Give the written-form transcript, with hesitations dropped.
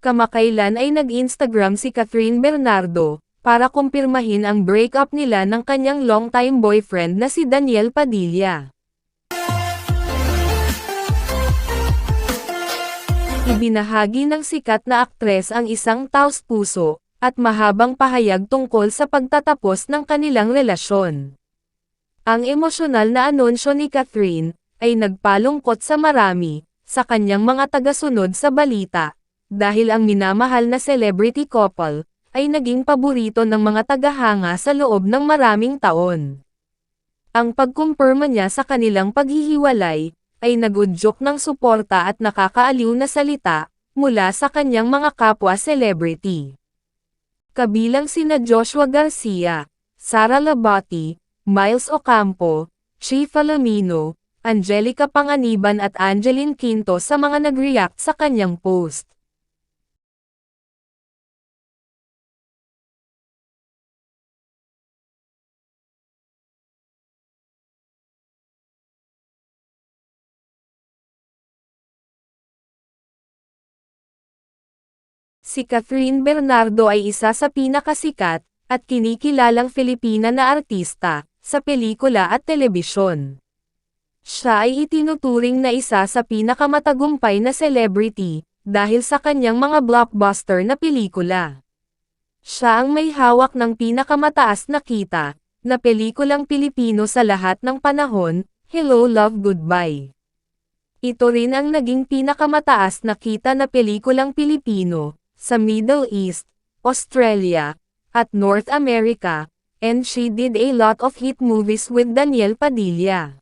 Kamakailan ay nag-Instagram si Catherine Bernardo, para kumpirmahin ang breakup nila ng kanyang longtime boyfriend na si Daniel Padilla. Ibinahagi ng sikat na aktres ang isang taos-puso, at mahabang pahayag tungkol sa pagtatapos ng kanilang relasyon. Ang emosyonal na anunsyo ni Catherine, ay nagpalungkot sa marami, sa kanyang mga tagasunod sa balita, dahil ang minamahal na celebrity couple, ay naging paborito ng mga tagahanga sa loob ng maraming taon. Ang pagkumpirma niya sa kanilang paghihiwalay, ay nagudyok ng suporta at nakakaaliw na salita, mula sa kanyang mga kapwa celebrity. Kabilang sina Joshua Garcia, Sara Labati, Miles Ocampo, Chi Filomeno, Angelica Panganiban at Angeline Quinto sa mga nag-react sa kanyang post. Si Catherine Bernardo ay isa sa pinakasikat, at kinikilalang Filipina na artista, sa pelikula at telebisyon. Siya ay itinuturing na isa sa pinakamatagumpay na celebrity, dahil sa kanyang mga blockbuster na pelikula. Siya ang may hawak ng pinakamataas na kita, na pelikulang Pilipino sa lahat ng panahon, Hello Love Goodbye. Ito rin ang naging pinakamataas na kita na pelikulang Pilipino, sa Middle East, Australia, at North America, and she did a lot of hit movies with Daniel Padilla.